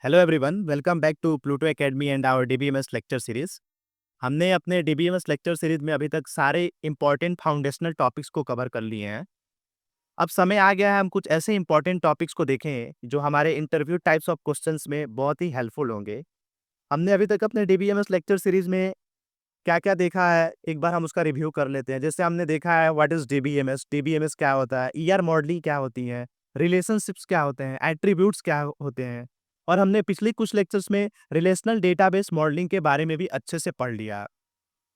Hello everyone, welcome back to Pluto academy and our DBMS lecture series. हमने अपने DBMS lecture series में अभी तक सारे इंपॉर्टेंट फाउंडेशनल टॉपिक्स को कवर कर लिए हैं। अब समय आ गया है हम कुछ ऐसे इंपॉर्टेंट टॉपिक्स को देखें जो हमारे इंटरव्यू टाइप्स ऑफ क्वेश्चंस में बहुत ही हेल्पफुल होंगे। हमने अभी तक अपने डीबीएमएस लेक्चर सीरीज में क्या-क्या देखा है, एक बार हम उसका रिव्यू कर लेते हैं। जैसे हमने देखा है व्हाट इज़ डीबीएमएस, डीबीएमएस क्या होता है, ईआर मॉडलिंग क्या होती है, रिलेशनशिप्स क्या होते हैं, एट्रीब्यूट्स क्या होते हैं। और हमने पिछले कुछ लेक्चर्स में रिलेशनल डेटाबेस मॉडलिंग के बारे में भी अच्छे से पढ़ लिया।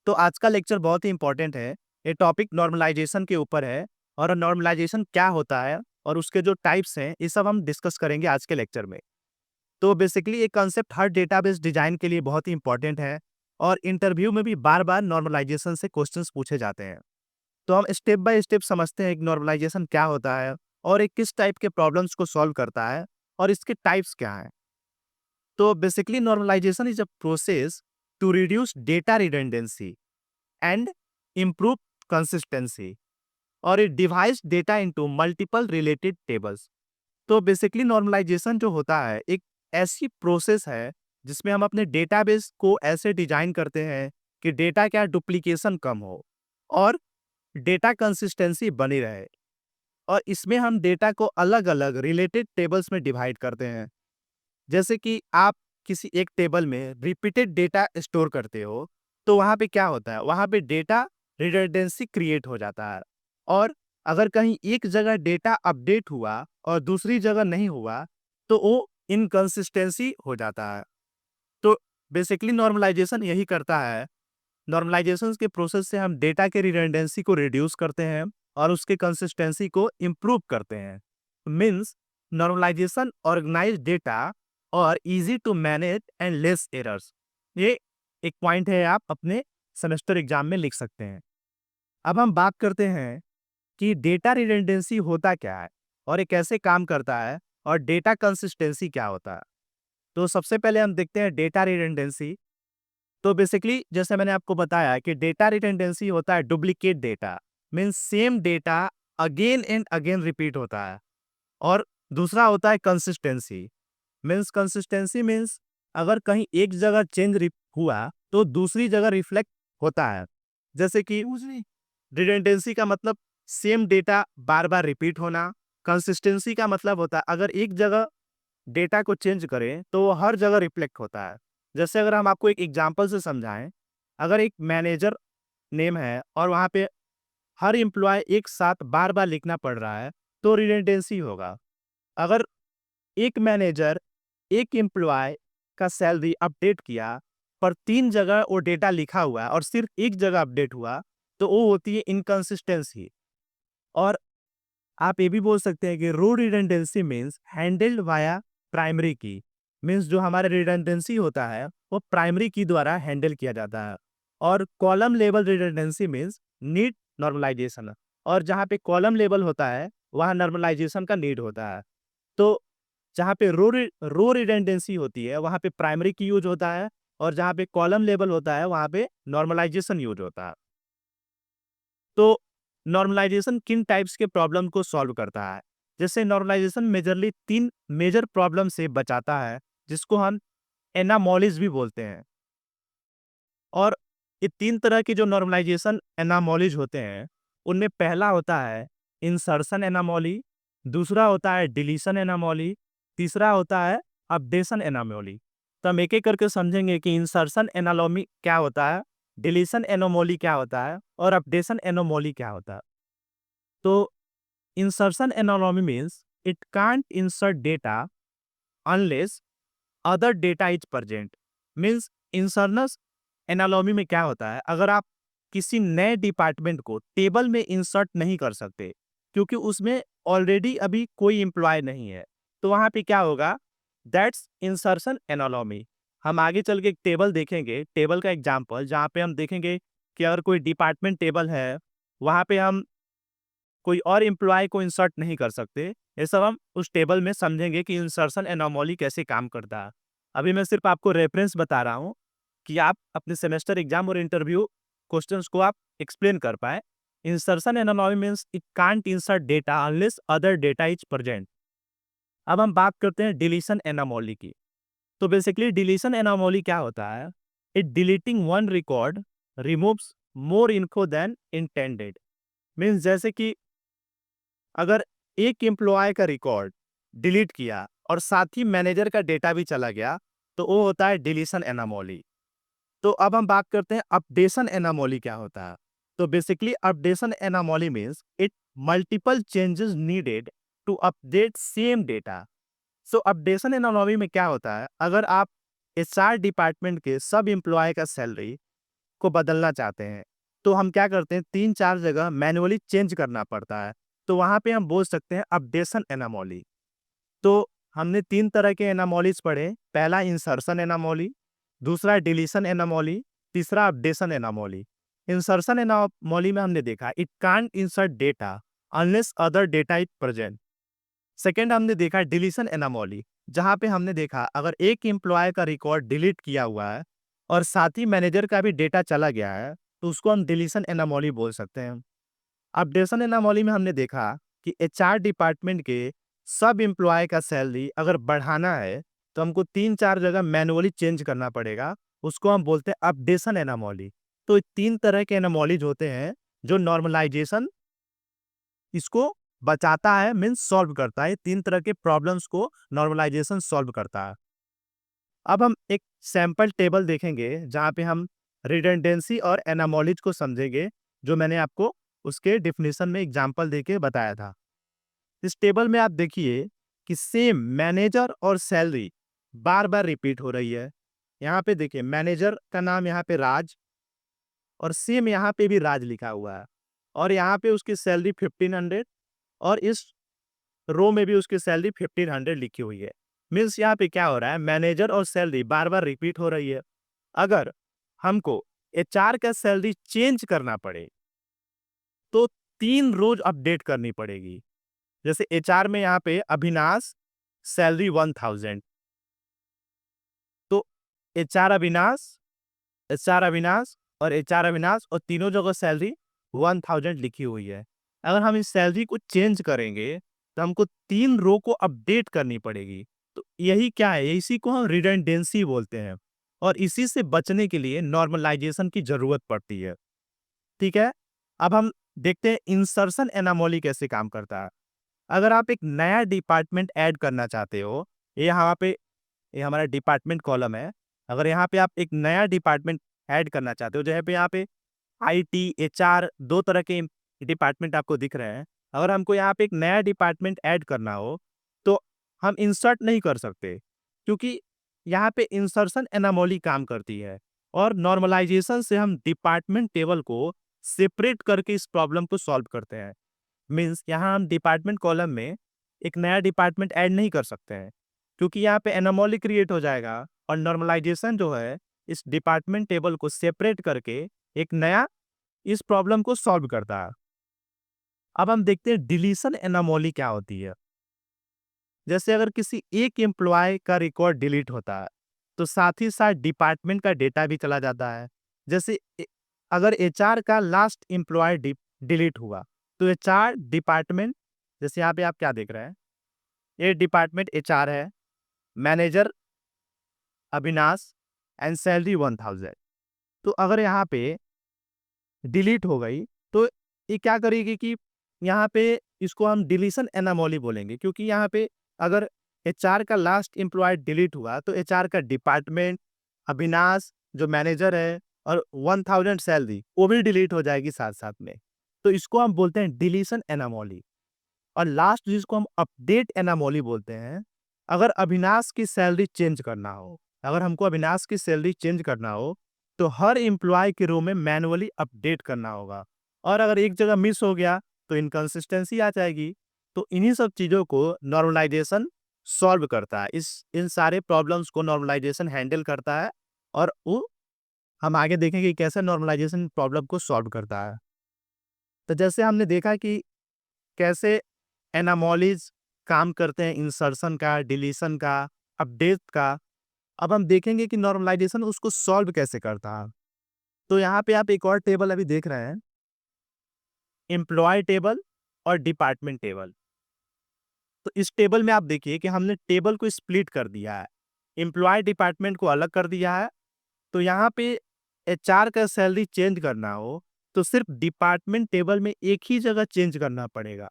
तो आज का लेक्चर बहुत ही इंपॉर्टेंट है। ये टॉपिक नॉर्मलाइजेशन के ऊपर है और नॉर्मलाइजेशन क्या होता है और उसके जो टाइप्स हैं, ये सब हम डिस्कस करेंगे आज के लेक्चर में। तो बेसिकली ये कॉन्सेप्ट हर डेटाबेस डिजाइन के लिए बहुत ही इंपॉर्टेंट है और इंटरव्यू में भी बार-बार नॉर्मलाइजेशन से क्वेश्चंस पूछे जाते हैं। तो हम स्टेप बाय स्टेप समझते हैं कि नॉर्मलाइजेशन क्या होता है और ये किस टाइप के प्रॉब्लम्स को सॉल्व करता है और इसके टाइप्स क्या हैं। तो basically normalization is a process to reduce data redundancy and improve consistency और it divides data into multiple related tables. तो बेसिकली नॉर्मलाइजेशन जो होता है एक ऐसी प्रोसेस है जिसमें हम अपने डेटाबेस को ऐसे डिजाइन करते हैं कि डेटा क्या डुप्लीकेशन कम हो और डेटा कंसिस्टेंसी बनी रहे। और इसमें हम डेटा को अलग-अलग रिलेटेड टेबल्स में डिवाइड करते हैं। जैसे कि आप किसी एक टेबल में रिपीटेड डेटा स्टोर करते हो, तो वहाँ पे क्या होता है, वहाँ पे डेटा रिडंडेंसी क्रिएट हो जाता है। और अगर कहीं एक जगह डेटा अपडेट हुआ और दूसरी जगह नहीं हुआ, तो वो इनकंसिस्टेंसी हो जाता है। तो बेसिकली नॉर्मलाइजेशन यही करता है। नॉर्मलाइजेशन के प्रोसेस से हम डेटा के रिडंडेंसी को रिड्यूस करते हैं और उसके कंसिस्टेंसी को इम्प्रूव करते हैं। मीन्स नॉर्मलाइजेशन ऑर्गेनाइज डेटा और easy to manage and less errors. ये एक पॉइंट है, आप अपने सेमेस्टर एग्जाम में लिख सकते हैं। अब हम बात करते हैं कि डेटा रिडंडेंसी होता क्या है और ये कैसे काम करता है और डेटा कंसिस्टेंसी क्या होता है। तो सबसे पहले हम देखते हैं डेटा रिडंडेंसी। तो बेसिकली जैसे मैंने आपको बताया कि डेटा रिडंडेंसी होता है duplicate data, means same data again and again repeat होता है। और दूसरा होता है कंसिस्टेंसी। कंसिस्टेंसी मीन्स अगर कहीं एक जगह चेंज हुआ तो दूसरी जगह रिफ्लेक्ट होता है। जैसे कि रिडंडेंसी का मतलब सेम डेटा बार बार रिपीट होना। कंसिस्टेंसी का मतलब होता है अगर एक जगह डेटा को चेंज करें तो वो हर जगह रिफ्लेक्ट होता है। जैसे अगर हम आपको एक एग्जांपल से समझाएं, अगर एक मैनेजर नेम है और वहाँ पे हर एम्प्लॉय एक साथ बार बार लिखना पड़ रहा है, तो रिडंडेंसी होगा। अगर एक मैनेजर एक एम्प्लॉय का सैलरी अपडेट किया पर 3 जगह वो डेटा लिखा हुआ है और सिर्फ एक जगह अपडेट हुआ, तो वो होती है इनकंसिस्टेंसी। और आप ये भी बोल सकते हैं कि row redundancy means handled via primary key. Means जो हमारा रिडंडेंसी होता है वो प्राइमरी की द्वारा हैंडल किया जाता है। और column level redundancy means need normalisation. और जहाँ पे कॉलम लेवल होता है वहाँ नॉर्मलाइजेशन का नीड होता है। तो जहाँ पे रो रिडंडेंसी होती है वहाँ पे प्राइमरी की यूज होता है और जहाँ पे कॉलम लेवल होता है वहाँ पे नॉर्मलाइजेशन यूज होता है। तो नॉर्मलाइजेशन किन टाइप्स के प्रॉब्लम को सॉल्व करता है? जैसे नॉर्मलाइजेशन मेजरली 3 मेजर प्रॉब्लम से बचाता है, जिसको हम एनामोलीज भी बोलते हैं। और ये 3 तरह की जो नॉर्मलाइजेशन एनामोलीज होते हैं, उनमें पहला होता है इंसर्शन एनामोली, दूसरा होता है डिलीशन एनामोली, तीसरा होता है अपडेशन एनामोली। तो हम एक-एक करके समझेंगे कि इंसर्शन एनालॉमी क्या होता है, डिलीशन एनोमोली क्या होता है और अपडेशन एनोमोली क्या होता है। तो insertion anomaly means it can't insert data unless other data is present। Means insertion anomaly में क्या होता है, अगर आप किसी नए डिपार्टमेंट को टेबल में इंसर्ट नहीं कर सकते क्योंकि उसमें ऑलरेडी अभी कोई एम्प्लॉय नहीं है, तो वहां पे क्या होगा, दैट्स इंसर्शन एनालॉमी। हम आगे चल के एक टेबल देखेंगे, टेबल का एग्जांपल जहाँ पे हम देखेंगे कि अगर कोई डिपार्टमेंट टेबल है, वहां पे हम कोई और एम्प्लॉय को इंसर्ट नहीं कर सकते। ये सब हम उस टेबल में समझेंगे कि इंसर्शन एनोमली कैसे काम करता है। अभी मैं सिर्फ आपको रेफरेंस बता रहा हूँ कि आप अपने सेमेस्टर एग्जाम और इंटरव्यू क्वेश्चंस को आप एक्सप्लेन कर पाए। Insertion anomaly means it can't insert data unless other data is present. अब हम बात करते हैं डिलीशन एनोमली की। तो बेसिकली डिलीशन एनोमली क्या होता है? It deleting one record removes more info than intended. Means जैसे कि अगर एक एम्प्लॉय का रिकॉर्ड डिलीट किया और साथ ही मैनेजर का डेटा भी चला गया, तो वो होता है डिलीशन एनोमली। तो अब हम बात करते हैं अपडेशन एनोमली क्या होता है। तो basically updation anomaly means it multiple changes needed to update same data. So updation anomaly में क्या होता है, अगर आप एचआर डिपार्टमेंट के सब एम्प्लॉय का सैलरी को बदलना चाहते हैं, तो हम क्या करते हैं, 3-4 जगह मैनुअली चेंज करना पड़ता है। तो वहाँ पे हम बोल सकते हैं अपडेशन एनोमली। तो हमने 3 तरह के एनोमलीज़ पढ़े, पहला इंसर्शन एनोमली, दूसरा डिलीशन एनोमली, तीसरा अपडेशन एनोमली। इंसर्शन एनोमली में हमने देखा it can't insert data unless other data is present. Second हमने देखा डिलीशन एनोमली, जहाँ पे हमने देखा अगर एक एम्प्लॉय का रिकॉर्ड डिलीट किया हुआ है और साथ ही मैनेजर का भी डेटा चला गया है, तो उसको हम डिलीशन एनोमली बोल सकते हैं। अपडेशन एनोमली में हमने देखा कि एचआर डिपार्टमेंट के सब एम्प्लॉय का सैलरी अगर बढ़ाना है, तो हमको 3-4 जगह मैनुअली चेंज करना पड़ेगा, उसको हम बोलते हैं अपडेशन एनोमली। तो 3 तरह के एनोमलीज होते हैं जो नॉर्मलाइजेशन इसको बचाता है, मीन्स सॉल्व करता है। 3 तरह के प्रॉब्लम्स को नॉर्मलाइजेशन सॉल्व करता है। अब हम एक सैंपल टेबल देखेंगे जहाँ पे हम रिडंडेंसी और एनामोलीज को समझेंगे, जो मैंने आपको उसके डेफिनेशन में एग्जांपल देके बताया था। इस टेबल में आप देखिए कि सेम मैनेजर और सैलरी बार-बार रिपीट हो रही है। यहाँ पे देखिए मैनेजर का नाम यहाँ पे राज और सेम यहाँ पे भी राज लिखा हुआ है और यहाँ पे उसकी सैलरी 1500 और इस रो में भी उसकी सैलरी 1500 लिखी हुई है। मीन्स यहाँ पे क्या हो रहा है, मैनेजर और सैलरी बार-बार रिपीट हो रही है। अगर हमको एचआर का सैलरी चेंज करना पड़े, तो 3 रोज अपडेट करनी पड़ेगी। जैसे एचआर में यहाँ पे अविनाश सैलरी 1000, तो एचआर अविनाश, एचआर अविनाश और एचआर अविनाश और तीनों जगह सैलरी 1000 लिखी हुई है। अगर हम इस सैलरी को चेंज करेंगे, तो हमको 3 रो को अपडेट करनी पड़ेगी। तो यही क्या है, इसी को हम रिडंडेंसी बोलते हैं और इसी से बचने के लिए नॉर्मलाइजेशन की ज़रूरत पड़ती है। ठीक है? अब हम देखते हैं इंसर्शन एनोमली कैसे काम करता है। अगर आप एक नया डिपार्टमेंट ऐड करना चाहते हो, ये यहाँ पे ये हमारा डिपार्टमेंट कॉलम है। अगर यहाँ पे आप एक नया डिपार्टमेंट ऐड करना चाहते हो, जहाँ पे यहाँ पे आईटी, एचआर 2 तरह के डिपार्टमेंट आपको दिख रहे हैं। अगर हमको यहाँ पे एक नया डिपार्टमेंट ऐड करना हो, तो हम इंसर्ट नहीं कर सकते, क्योंकि यहाँ पे इंसर्शन एनोमली काम करती है और नॉर्मलाइजेशन से हम डिपार्टमेंट टेबल को सेपरेट करके इस प्रॉब्लम को सॉल्व करते हैं। मीन्स यहाँ हम डिपार्टमेंट कॉलम में एक नया डिपार्टमेंट ऐड नहीं कर सकते हैं, क्योंकि यहाँ पे एनोमली क्रिएट हो जाएगा और नॉर्मलाइजेशन जो है इस डिपार्टमेंट टेबल को सेपरेट करके एक नया इस प्रॉब्लम को सॉल्व करता है। अब हम देखते हैं डिलीशन एनोमली क्या होती है। जैसे अगर किसी एक एम्प्लॉय का रिकॉर्ड डिलीट होता है, तो साथ ही साथ डिपार्टमेंट का डेटा भी चला जाता है। जैसे अगर एचआर का लास्ट एम्प्लॉय डिलीट हुआ, तो एचआर डिपार्टमेंट, जैसे यहाँ पे आप क्या देख रहे हैं, ये डिपार्टमेंट एचआर है, मैनेजर अविनाश एंड सैलरी 1000। तो अगर यहाँ पे डिलीट हो गई, तो ये क्या करेगी कि यहाँ पे इसको हम डिलीशन एनोमली बोलेंगे, क्योंकि यहाँ पे अगर एचआर का लास्ट एम्प्लॉय डिलीट हुआ, तो एचआर का डिपार्टमेंट, अविनाश जो मैनेजर है और 1000 सैलरी वो भी डिलीट हो जाएगी साथ-साथ में। तो इसको हम बोलते हैं डिलीशन एनोमली। और लास्ट जिसको हम अपडेट एनोमली बोलते हैं, अगर अविनाश की सैलरी चेंज करना हो, अगर हमको अविनाश की सैलरी चेंज करना हो, तो हर एम्प्लॉय के रो में मैनुअली अपडेट करना होगा और अगर एक जगह मिस हो गया, तो इनकंसिस्टेंसी आ जाएगी। तो इन्हीं सब चीज़ों को नॉर्मलाइजेशन सॉल्व करता है। इस इन सारे प्रॉब्लम्स को नॉर्मलाइजेशन हैंडल करता है और वो हम आगे देखेंगे कि कैसे नॉर्मलाइजेशन प्रॉब्लम को सॉल्व करता है। तो जैसे हमने देखा कि कैसे एनामोलीज काम करते हैं इंसर्शन का, डिलीशन का, अपडेट का। अब हम देखेंगे कि नॉर्मलाइजेशन उसको सॉल्व कैसे करता है। तो यहाँ पे आप एक और टेबल अभी देख रहे हैं, एम्प्लॉय टेबल और डिपार्टमेंट टेबल। तो इस टेबल में आप देखिए कि हमने टेबल को स्प्लिट कर दिया है। एम्प्लॉय डिपार्टमेंट को अलग कर दिया है। तो यहाँ पे एचआर का सैलरी चेंज करना हो तो सिर्फ डिपार्टमेंट टेबल में एक ही जगह चेंज करना पड़ेगा।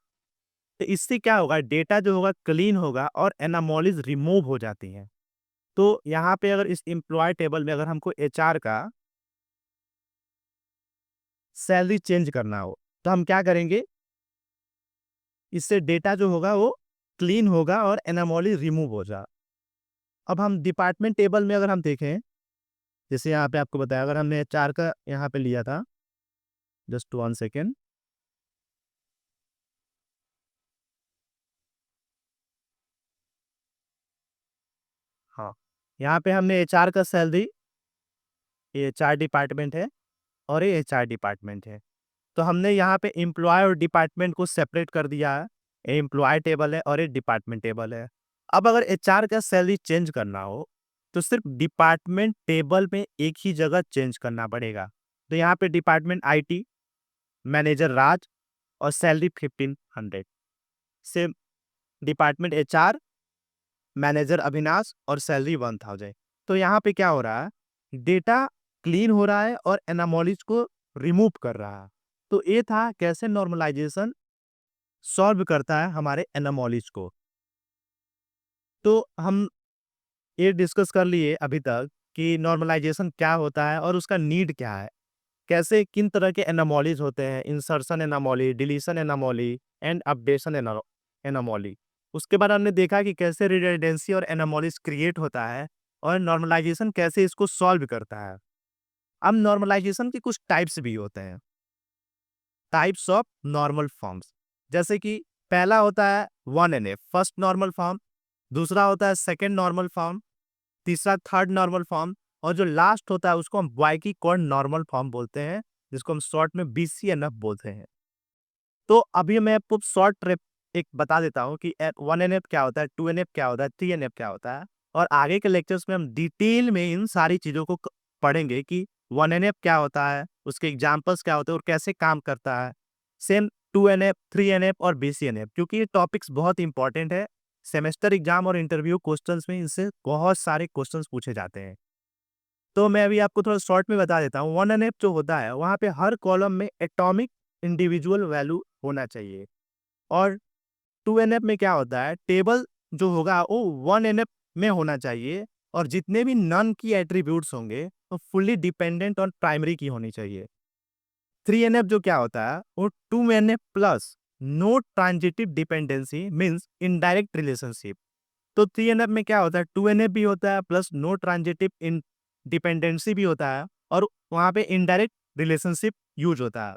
तो इससे क्या होगा, डेटा जो होगा क्लीन होगा और एनामोलीज रिमूव हो जाती हैं। तो यहाँ पे अगर इस एम्प्लॉय टेबल में अगर हमको एचआर का सैलरी चेंज करना हो तो हम क्या करेंगे, इससे डेटा जो होगा वो क्लीन होगा और एनामोली रिमूव हो जा। अब हम डिपार्टमेंट टेबल में अगर हम देखें, जैसे यहाँ पे आपको बताया, अगर हमने एचआर का यहाँ पे लिया था, जस्ट 1 सेकेंड। हाँ, यहाँ पे हमने एचआर का सैलरी, ये एचआर डिपार्टमेंट है और ये एचआर डिपार्टमेंट है। तो हमने यहाँ पे एम्प्लॉय और डिपार्टमेंट को सेपरेट कर दिया है। ये एम्प्लॉय टेबल है और ये डिपार्टमेंट टेबल है। अब अगर एचआर का सैलरी चेंज करना हो तो सिर्फ डिपार्टमेंट टेबल में एक ही जगह चेंज करना पड़ेगा। तो यहाँ पे डिपार्टमेंट आईटी, मैनेजर राज और salary 1500। Same department HR, manager Avinash और सैलरी 1000। तो यहाँ पे क्या हो रहा है, डेटा क्लीन हो रहा है और एनामोलीज को रिमूव कर रहा है। तो ये था कैसे नॉर्मलाइजेशन सॉल्व करता है हमारे एनामोलीज को। तो हम ये डिस्कस कर लिए अभी तक कि नॉर्मलाइजेशन क्या होता है और उसका नीड क्या है, कैसे किन तरह के एनामोलीज होते हैं, इंसर्शन एनामोली, डिलीशन एनामोली एंड अपडेशन एनामोली। उसके बाद हमने देखा कि कैसे रिडंडेंसी और एनामोलीज क्रिएट होता है और नॉर्मलाइजेशन कैसे इसको सॉल्व करता है। अब नॉर्मलाइजेशन के कुछ टाइप्स भी होते हैं, टाइप्स ऑफ नॉर्मल फॉर्म्स। जैसे कि पहला होता है 1NF फर्स्ट नॉर्मल फॉर्म, दूसरा होता है सेकंड नॉर्मल फॉर्म, तीसरा थर्ड नॉर्मल फॉर्म, और जो लास्ट होता है उसको हम वाइकी कॉर्ड नॉर्मल फॉर्म बोलते हैं, जिसको हम शॉर्ट में BCNF बोलते हैं। तो अभी मैं आपको शॉर्ट ट्रिप एक बता देता हूँ कि 1NF क्या होता है, 2NF क्या होता है, 3NF क्या होता है, और आगे के लेक्चर्स में हम डिटेल में इन सारी चीज़ों को पढ़ेंगे कि 1NF क्या होता है, उसके एग्जाम्पल्स क्या होते हैं और कैसे काम करता है। सेम 2NF, 3NF और BCNF, क्योंकि ये टॉपिक्स बहुत इंपॉर्टेंट है। सेमेस्टर एग्जाम और इंटरव्यू क्वेश्चंस में इनसे बहुत सारे क्वेश्चंस पूछे जाते हैं। तो मैं अभी आपको थोड़ा शॉर्ट में बता देता हूँ। 1NF जो होता है वहाँ पे हर कॉलम में एटॉमिक इंडिविजुअल वैल्यू होना चाहिए, और 2NF में क्या होता है, टेबल जो होगा वो 1NF में होना चाहिए, और जितने भी नन की एट्रीब्यूट्स होंगे वो फुल्ली डिपेंडेंट ऑन प्राइमरी की होनी चाहिए। 3NF जो क्या होता है वो 2NF plus no transitive dependency means indirect relationship. तो 3NF में क्या होता है, 2NF भी होता है प्लस नो ट्रांजिटिव इन डिपेंडेंसी भी होता है, और वहाँ पे इनडायरेक्ट रिलेशनशिप यूज होता है।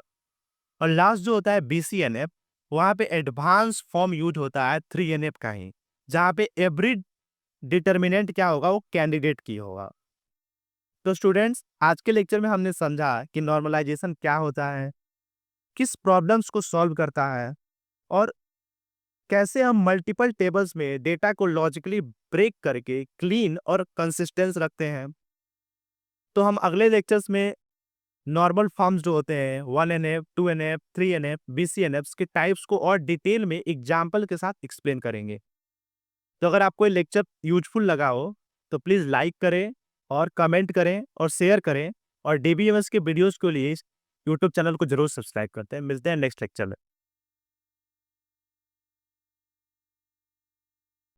और लास्ट जो होता है BCNF, वहाँ पे एडवांस फॉर्म यूज होता है 3NF का ही, जहाँ पे एवरी डिटर्मिनेंट क्या होगा वो कैंडिडेट की होगा। तो स्टूडेंट्स, आज के लेक्चर में हमने समझा कि नॉर्मलाइजेशन क्या होता है, किस प्रॉब्लम्स को सॉल्व करता है, और कैसे हम मल्टीपल टेबल्स में डेटा को लॉजिकली ब्रेक करके क्लीन और कंसिस्टेंस रखते हैं। तो हम अगले लेक्चर्स में नॉर्मल फॉर्म्स जो होते हैं 1NF, 2NF, 3NF, BCNF के टाइप्स को और डिटेल में एग्जाम्पल के साथ एक्सप्लेन करेंगे। तो अगर आपको ये लेक्चर यूजफुल लगा हो तो प्लीज़ लाइक करें और कमेंट करें और शेयर करें, और DBMS के वीडियोज़ के लिए इस यूट्यूब चैनल को जरूर सब्सक्राइब करते हैं। मिलते हैं नेक्स्ट लेक्चर में।